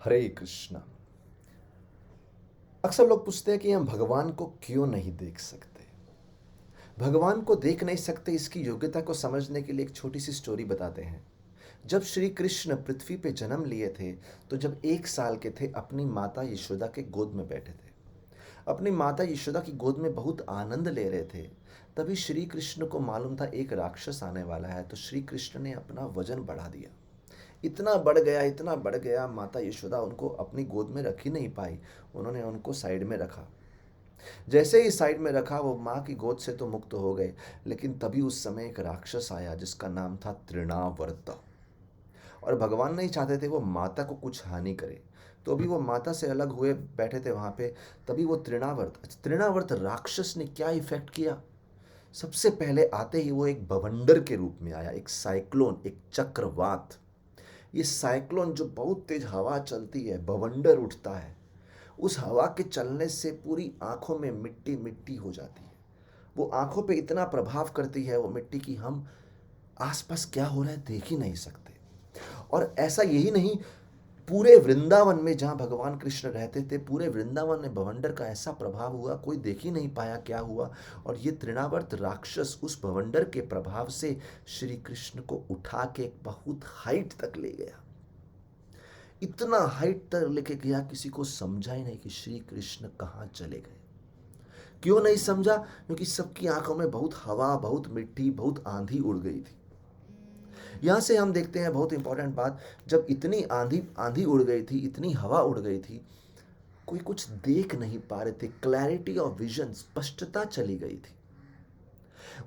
हरे कृष्णा। अक्सर लोग पूछते हैं कि हम भगवान को क्यों नहीं देख सकते। भगवान को देख नहीं सकते, इसकी योग्यता को समझने के लिए एक छोटी सी स्टोरी बताते हैं। जब श्री कृष्ण पृथ्वी पे जन्म लिए थे, तो जब 1 साल के थे, अपनी माता यशोदा के गोद में बैठे थे। अपनी माता यशोदा की गोद में बहुत आनंद ले रहे थे। तभी श्री कृष्ण को मालूम था एक राक्षस आने वाला है, तो श्री कृष्ण ने अपना वजन बढ़ा दिया। इतना बढ़ गया, इतना बढ़ गया, माता यशोदा उनको अपनी गोद में रख ही नहीं पाई। उन्होंने उनको साइड में रखा। जैसे ही साइड में रखा, वो माँ की गोद से तो मुक्त हो गए, लेकिन तभी उस समय एक राक्षस आया जिसका नाम था तृणावर्त। और भगवान नहीं चाहते थे वो माता को कुछ हानि करे, तो अभी वो माता से अलग हुए बैठे थे वहां पे। तभी वो तृणावर्त राक्षस ने क्या इफेक्ट किया। सबसे पहले आते ही वो एक बवंडर के रूप में आया, एक साइक्लोन, एक चक्रवात। ये साइक्लोन जो बहुत तेज हवा चलती है, बवंडर उठता है, उस हवा के चलने से पूरी आंखों में मिट्टी मिट्टी हो जाती है। वो आंखों पे इतना प्रभाव करती है वो मिट्टी की, हम आसपास क्या हो रहा है देख ही नहीं सकते। और ऐसा यही नहीं, पूरे वृंदावन में जहाँ भगवान कृष्ण रहते थे, पूरे वृंदावन में भवंडर का ऐसा प्रभाव हुआ, कोई देख ही नहीं पाया क्या हुआ। और ये तृणावर्त राक्षस उस भवंडर के प्रभाव से श्री कृष्ण को उठा के एक बहुत हाइट तक ले गया। इतना हाइट तक लेके गया, किसी को समझा ही नहीं कि श्री कृष्ण कहाँ चले गए। क्यों नहीं समझा? क्योंकि सबकी आंखों में बहुत हवा, बहुत मिट्टी, बहुत आंधी उड़ गई थी। यहां से हम देखते हैं बहुत इंपॉर्टेंट बात, जब इतनी आंधी आंधी उड़ गई थी, इतनी हवा उड़ गई थी, कोई कुछ देख नहीं पा रहे थे। क्लैरिटी ऑफ विजन, स्पष्टता चली गई थी।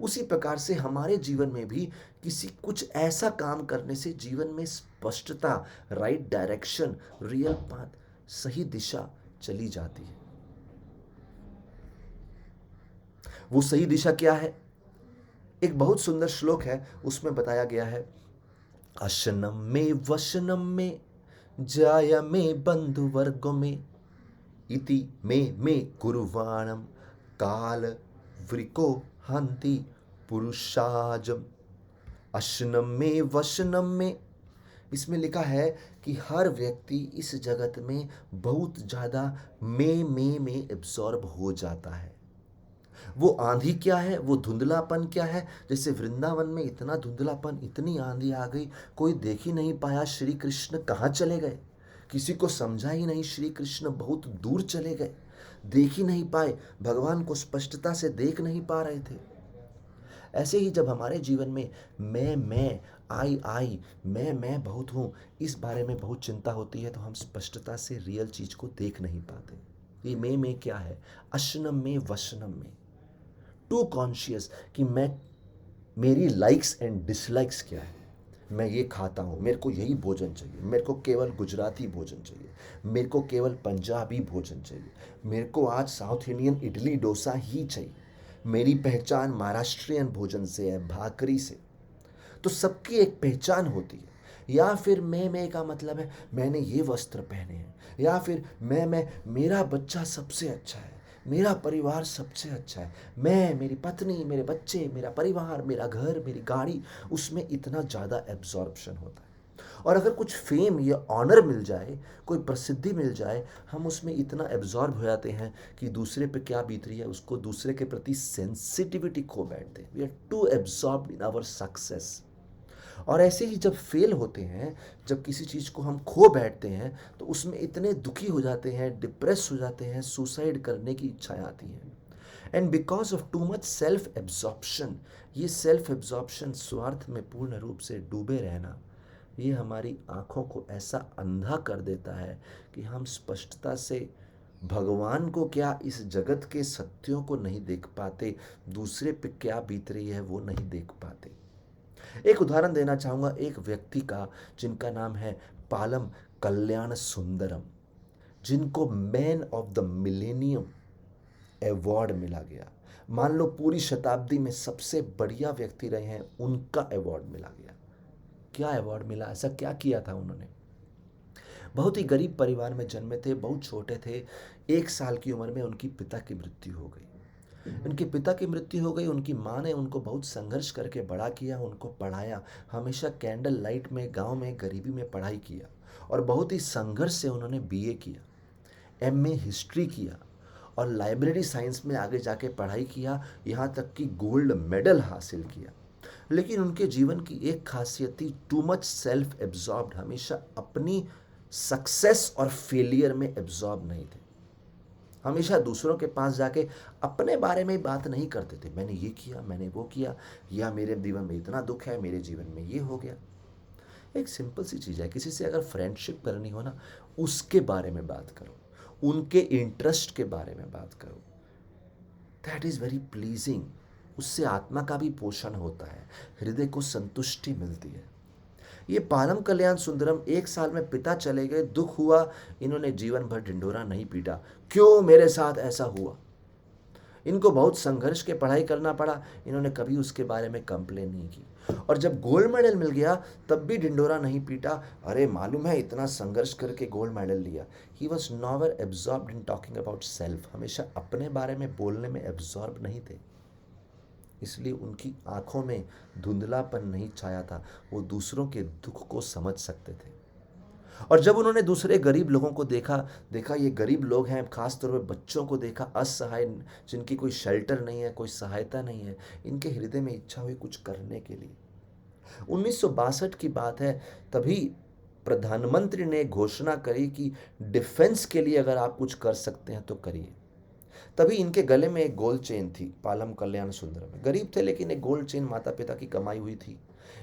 उसी प्रकार से हमारे जीवन में भी किसी कुछ ऐसा काम करने से जीवन में स्पष्टता, राइट डायरेक्शन, रियल पाथ, सही दिशा चली जाती है। वो सही दिशा क्या है? एक बहुत सुंदर श्लोक है, उसमें बताया गया है, अशनम में वशनम में जाय में बंधु वर्गो में इति में कुर्वाणम काल वृको हंति पुरुषाजम। अशनम में वशनम में, इसमें लिखा है कि हर व्यक्ति इस जगत में बहुत ज़्यादा में एब्सॉर्ब हो जाता है। वो आंधी क्या है, वो धुंधलापन क्या है। जैसे वृंदावन में इतना धुंधलापन, इतनी आंधी आ गई, कोई देख ही नहीं पाया श्री कृष्ण कहाँ चले गए। किसी को समझा ही नहीं, श्री कृष्ण बहुत दूर चले गए, देख ही नहीं पाए, भगवान को स्पष्टता से देख नहीं पा रहे थे। ऐसे ही जब हमारे जीवन में मैं आई मैं बहुत हूँ, इस बारे में बहुत चिंता होती है, तो हम स्पष्टता से रियल चीज को देख नहीं पाते। ये मैं क्या है? अशनम में वशनम में, टू कॉन्शियस कि मैं, मेरी लाइक्स एंड डिसलाइक्स क्या है। मैं ये खाता हूँ, मेरे को यही भोजन चाहिए, मेरे को केवल गुजराती भोजन चाहिए, मेरे को केवल पंजाबी भोजन चाहिए, मेरे को आज साउथ इंडियन इडली डोसा ही चाहिए, मेरी पहचान महाराष्ट्रियन भोजन से है, भाकरी से। तो सबकी एक पहचान होती है। या फिर मैं का मतलब है मैंने ये वस्त्र पहने हैं, या फिर मैं मेरा बच्चा सबसे अच्छा है, मेरा परिवार सबसे अच्छा है, मैं, मेरी पत्नी, मेरे बच्चे, मेरा परिवार, मेरा घर, मेरी गाड़ी, उसमें इतना ज़्यादा एब्जॉर्प्शन होता है। और अगर कुछ फेम या ऑनर मिल जाए, कोई प्रसिद्धि मिल जाए, हम उसमें इतना एब्जॉर्ब हो जाते हैं कि दूसरे पे क्या बीत रही है उसको, दूसरे के प्रति सेंसिटिविटी खो बैठते हैं। We are to absorb in our success. और ऐसे ही जब फेल होते हैं, जब किसी चीज़ को हम खो बैठते हैं, तो उसमें इतने दुखी हो जाते हैं, डिप्रेस हो जाते हैं, सुसाइड करने की इच्छाएं आती हैं। And because of too much self absorption, ये सेल्फ एब्जॉर्प्शन, स्वार्थ में पूर्ण रूप से डूबे रहना, ये हमारी आंखों को ऐसा अंधा कर देता है कि हम स्पष्टता से भगवान को क्या, इस जगत के सत्यों को नहीं देख पाते, दूसरे पे क्या बीत रही है वो नहीं देख पाते। एक उदाहरण देना चाहूंगा एक व्यक्ति का, जिनका नाम है पालम कल्याण सुंदरम, जिनको man of the millennium award मिला गया। मान लो पूरी शताब्दी में सबसे बढ़िया व्यक्ति रहे हैं, उनका अवार्ड मिला गया। क्या अवार्ड मिला? ऐसा क्या किया था उन्होंने? बहुत ही गरीब परिवार में जन्मे थे, बहुत छोटे थे, 1 साल की उम्र में उनकी पिता की मृत्यु हो गई। उनके पिता की मृत्यु हो गई, उनकी माँ ने उनको बहुत संघर्ष करके बड़ा किया, उनको पढ़ाया, हमेशा कैंडल लाइट में गांव में गरीबी में पढ़ाई किया। और बहुत ही संघर्ष से उन्होंने बीए किया, एमए हिस्ट्री किया और लाइब्रेरी साइंस में आगे जाके पढ़ाई किया, यहाँ तक कि गोल्ड मेडल हासिल किया। लेकिन उनके जीवन की एक खासियत थी, टू मच सेल्फ एब्जॉर्ब्ड, हमेशा अपनी सक्सेस और फेलियर में एब्जॉर्ब नहीं थे। हमेशा दूसरों के पास जाके अपने बारे में बात नहीं करते थे, मैंने ये किया, मैंने वो किया, या मेरे जीवन में इतना दुख है, मेरे जीवन में ये हो गया। एक सिंपल सी चीज़ है, किसी से अगर फ्रेंडशिप करनी हो ना, उसके बारे में बात करो, उनके इंटरेस्ट के बारे में बात करो। That is very pleasing. उससे आत्मा का भी पोषण होता है, हृदय को संतुष्टि मिलती है। ये पालम कल्याण सुंदरम 1 साल में पिता चले गए, दुख हुआ, इन्होंने जीवन भर ढिंढोरा नहीं पीटा, क्यों मेरे साथ ऐसा हुआ। इनको बहुत संघर्ष के पढ़ाई करना पड़ा, इन्होंने कभी उसके बारे में कंप्लेन नहीं की। और जब गोल्ड मेडल मिल गया तब भी ढिंढोरा नहीं पीटा, अरे मालूम है इतना संघर्ष करके गोल्ड मेडल लिया। He was नॉवर absorbed in talking about self, हमेशा अपने बारे में बोलने में एब्जॉर्ब नहीं थे, इसलिए उनकी आंखों में धुंधलापन नहीं छाया था, वो दूसरों के दुख को समझ सकते थे। और जब उन्होंने दूसरे गरीब लोगों को देखा ये गरीब लोग हैं, खास तौर पर बच्चों को देखा, असहाय, जिनकी कोई शेल्टर नहीं है, कोई सहायता नहीं है, इनके हृदय में इच्छा हुई कुछ करने के लिए। 1962 की बात है, तभी प्रधानमंत्री ने घोषणा करी कि डिफेंस के लिए अगर आप कुछ कर सकते हैं तो करिए। तभी इनके गले में एक गोल्ड चेन थी, पालम कल्याण सुंदरम में। गरीब थे लेकिन एक गोल्ड चेन माता पिता की कमाई हुई थी।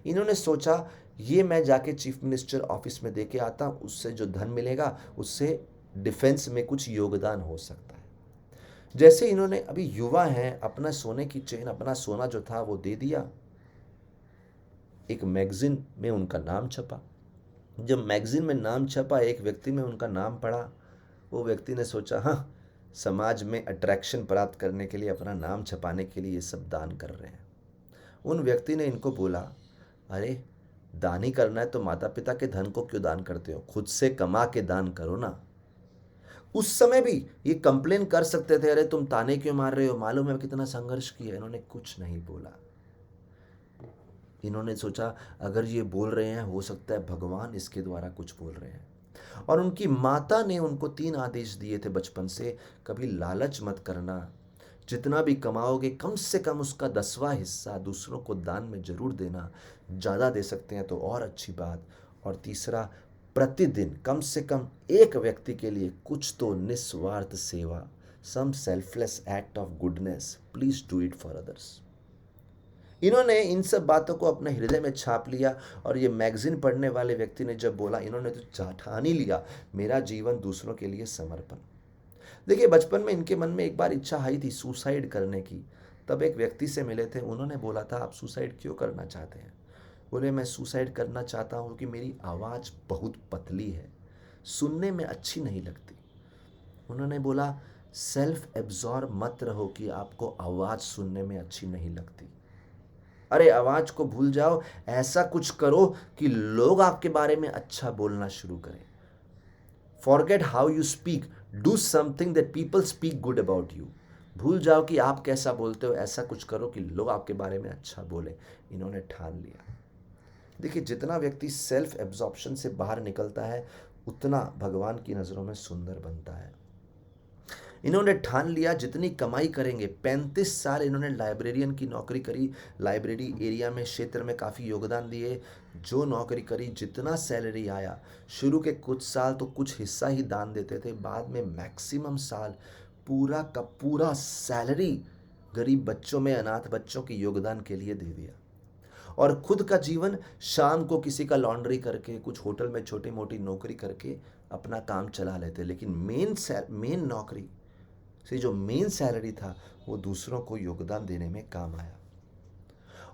इन्होंने सोचा ये मैं जाके चीफ मिनिस्टर ऑफिस में दे के आता हूँ, उससे जो धन मिलेगा उससे डिफेंस में कुछ योगदान हो सकता है। जैसे इन्होंने, अभी युवा हैं, अपना सोने की चेन, अपना सोना जो था वो दे दिया, एक मैगजीन में उनका नाम छपा। जब मैगजीन में नाम छपा, एक व्यक्ति में उनका नाम पढ़ा, वो व्यक्ति ने सोचा हाँ, समाज में अट्रैक्शन प्राप्त करने के लिए, अपना नाम छपाने के लिए ये सब दान कर रहे हैं। उन व्यक्ति ने इनको बोला, अरे दान ही करना है तो माता पिता के धन को क्यों दान करते हो, खुद से कमा के दान करो ना। उस समय भी ये कंप्लेन कर सकते थे, अरे तुम ताने क्यों मार रहे हो, मालूम है कितना संघर्ष किया। इन्होंने कुछ नहीं बोला। इन्होंने सोचा अगर ये बोल रहे हैं, हो सकता है भगवान इसके द्वारा कुछ बोल रहे हैं। और उनकी माता ने उनको 3 आदेश दिए थे बचपन से, कभी लालच मत करना, जितना भी कमाओगे कम से कम उसका 10वां हिस्सा दूसरों को दान में जरूर देना, ज़्यादा दे सकते हैं तो और अच्छी बात। और तीसरा, प्रतिदिन कम से कम एक व्यक्ति के लिए कुछ तो निस्वार्थ सेवा, some selfless act of goodness, please do it for others. इन्होंने इन सब बातों को अपने हृदय में छाप लिया। और ये मैगजीन पढ़ने वाले व्यक्ति ने जब बोला, इन्होंने तो ठान ही लिया, मेरा जीवन दूसरों के लिए समर्पण। देखिए, बचपन में इनके मन में एक बार इच्छा आई थी सुसाइड करने की। तब एक व्यक्ति से मिले थे, उन्होंने बोला था आप सुसाइड क्यों करना चाहते हैं। बोले मैं सुसाइड करना चाहता हूँ क्योंकि मेरी आवाज़ बहुत पतली है, सुनने में अच्छी नहीं लगती। उन्होंने बोला सेल्फ एब्जॉर्ब मत रहो कि आपको आवाज़ सुनने में अच्छी नहीं लगती। अरे आवाज़ को भूल जाओ, ऐसा कुछ करो कि लोग आपके बारे में अच्छा बोलना शुरू करें। Forget how you speak, do something that people speak good about you. भूल जाओ कि आप कैसा बोलते हो, ऐसा कुछ करो कि लोग आपके बारे में अच्छा बोले। इन्होंने ठान लिया। देखिए, जितना व्यक्ति सेल्फ एब्जॉर्प्शन से बाहर निकलता है उतना भगवान की नज़रों में सुंदर बनता है। इन्होंने ठान लिया जितनी कमाई करेंगे, 35 साल इन्होंने लाइब्रेरियन की नौकरी करी, लाइब्रेरी एरिया में, क्षेत्र में काफ़ी योगदान दिए। जो नौकरी करी, जितना सैलरी आया, शुरू के कुछ साल तो कुछ हिस्सा ही दान देते थे, बाद में मैक्सिमम साल पूरा का पूरा सैलरी गरीब बच्चों में, अनाथ बच्चों के योगदान के लिए दे दिया। और खुद का जीवन शाम को किसी का लॉन्ड्री करके, कुछ होटल में छोटी मोटी नौकरी करके अपना काम चला लेते। लेकिन मेन नौकरी से जो मेन सैलरी था वो दूसरों को योगदान देने में काम आया।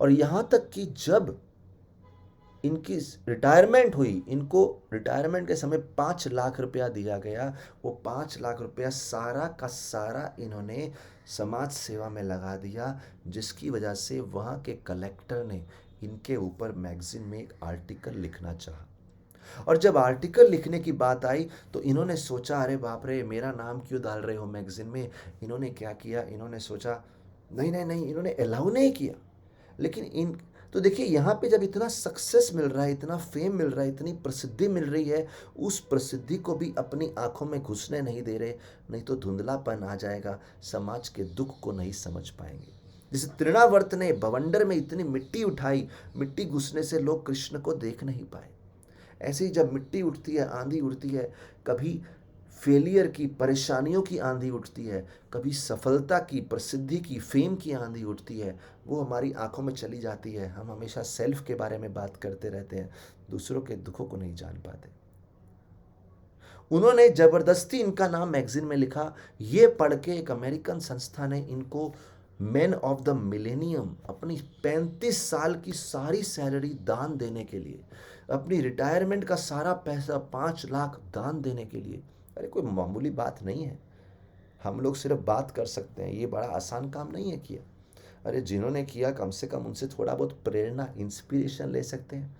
और यहाँ तक कि जब इनकी रिटायरमेंट हुई, इनको रिटायरमेंट के समय 5 लाख रुपया दिया गया। वो 5 लाख रुपया सारा का सारा इन्होंने समाज सेवा में लगा दिया, जिसकी वजह से वहाँ के कलेक्टर ने इनके ऊपर मैगजीन में एक आर्टिकल लिखना चाहा। और जब आर्टिकल लिखने की बात आई तो इन्होंने सोचा, अरे बाप रे, मेरा नाम क्यों डाल रहे हो मैगजीन में। इन्होंने क्या किया, इन्होंने सोचा नहीं नहीं नहीं, इन्होंने अलाउ नहीं किया। लेकिन तो देखिए यहाँ पे जब इतना सक्सेस मिल रहा है, इतना फेम मिल रहा है, इतनी प्रसिद्धि मिल रही है, उस प्रसिद्धि को भी अपनी आँखों में घुसने नहीं दे रहे, नहीं तो धुंधलापन आ जाएगा, समाज के दुःख को नहीं समझ पाएँगे। जैसे तृणावर्त ने बवंडर में इतनी मिट्टी उठाई, मिट्टी घुसने से लोग कृष्ण को देख नहीं पाए। ऐसे ही जब मिट्टी उठती है, आंधी उठती है, कभी फेलियर की, परेशानियों की आंधी उठती है, कभी सफलता की, प्रसिद्धि की, फेम की आंधी उठती है, वो हमारी आंखों में चली जाती है। हम हमेशा सेल्फ के बारे में बात करते रहते हैं, दूसरों के दुखों को नहीं जान पाते। उन्होंने जबरदस्ती इनका नाम मैगजीन में लिखा। ये पढ़ के एक अमेरिकन संस्था ने इनको मैन ऑफ द मिलेनियम, अपनी 35 साल की सारी सैलरी दान देने के लिए, अपनी रिटायरमेंट का सारा पैसा 5 लाख दान देने के लिए, अरे कोई मामूली बात नहीं है। हम लोग सिर्फ बात कर सकते हैं, ये बड़ा आसान काम नहीं है किया। अरे जिन्होंने किया, कम से कम उनसे थोड़ा बहुत प्रेरणा, इंस्पिरेशन ले सकते हैं।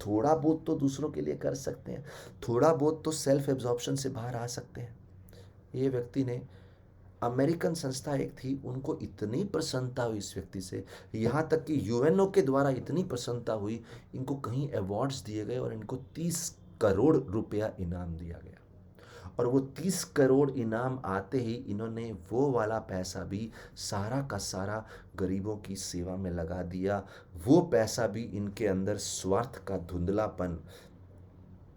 थोड़ा बहुत तो दूसरों के लिए कर सकते हैं, थोड़ा बहुत तो सेल्फ एब्जॉर्प्शन से बाहर आ सकते हैं। ये व्यक्ति ने, अमेरिकन संस्था एक थी, उनको इतनी प्रसन्नता हुई इस व्यक्ति से, यहाँ तक कि यूएनओ के द्वारा इतनी प्रसन्नता हुई, इनको कहीं अवार्ड्स दिए गए और इनको 30 करोड़ रुपया इनाम दिया गया। और वो 30 करोड़ इनाम आते ही इन्होंने वो वाला पैसा भी सारा का सारा गरीबों की सेवा में लगा दिया। वो पैसा भी इनके अंदर स्वार्थ का धुंधलापन,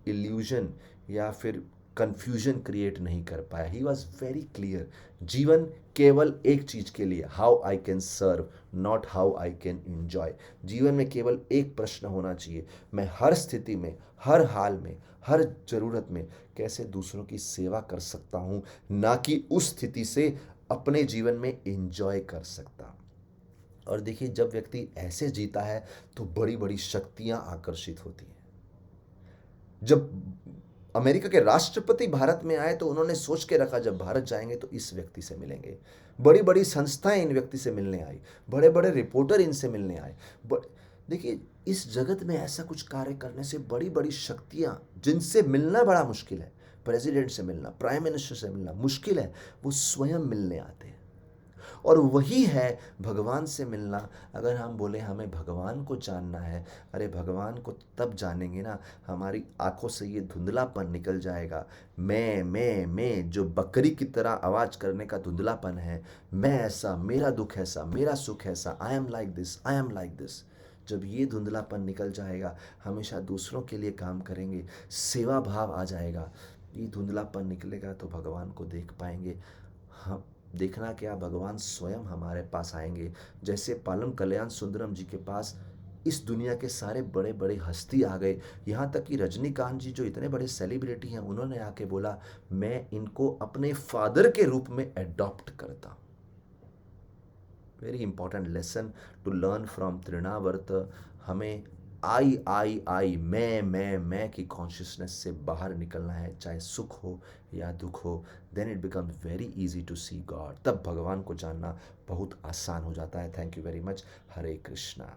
इल्यूजन या फिर कंफ्यूजन क्रिएट नहीं कर पाया। He was very clear. जीवन केवल एक चीज के लिए, how I can serve, not how I can enjoy. जीवन में केवल एक प्रश्न होना चाहिए, मैं हर स्थिति में, हर हाल में, हर जरूरत में कैसे दूसरों की सेवा कर सकता हूं, ना कि उस स्थिति से अपने जीवन में एंजॉय कर सकता। और देखिए, जब व्यक्ति ऐसे जीता है तो बड़ी बड़ी शक्तियां आकर्षित होती हैं। जब अमेरिका के राष्ट्रपति भारत में आए तो उन्होंने सोच के रखा, जब भारत जाएंगे तो इस व्यक्ति से मिलेंगे। बड़ी बड़ी संस्थाएं इन व्यक्ति से मिलने आई, बड़े बड़े रिपोर्टर इनसे मिलने आए। देखिए, इस जगत में ऐसा कुछ कार्य करने से बड़ी बड़ी शक्तियां, जिनसे मिलना बड़ा मुश्किल है, प्रेसिडेंट से मिलना, प्राइम मिनिस्टर से मिलना मुश्किल है, वो स्वयं मिलने आते हैं। और वही है भगवान से मिलना। अगर हम बोले हमें भगवान को जानना है, अरे भगवान को तब जानेंगे ना, हमारी आंखों से ये धुंधलापन निकल जाएगा। मैं जो बकरी की तरह आवाज करने का धुंधलापन है, मैं ऐसा, मेरा दुख ऐसा, मेरा सुख ऐसा, I am like this, I am like this. जब ये धुंधलापन निकल जाएगा, हमेशा दूसरों के लिए काम करेंगे, सेवा भाव आ जाएगा, ये धुंधलापन निकलेगा तो भगवान को देख पाएंगे। हम देखना क्या, भगवान स्वयं हमारे पास आएंगे। जैसे पालम कल्याण सुंदरम जी के पास इस दुनिया के सारे बड़े बड़े हस्ती आ गए, यहाँ तक कि रजनीकांत जी जो इतने बड़े सेलिब्रिटी हैं, उन्होंने आके बोला मैं इनको अपने फादर के रूप में एडॉप्ट करता हूँ। Very important lesson to learn from Trinavarta. हमें आई मैं की कॉन्शियसनेस से बाहर निकलना है, चाहे सुख हो या दुख हो। Then it becomes very easy to see God. तब भगवान को जानना बहुत आसान हो जाता है। Thank you very much. Hare Krishna.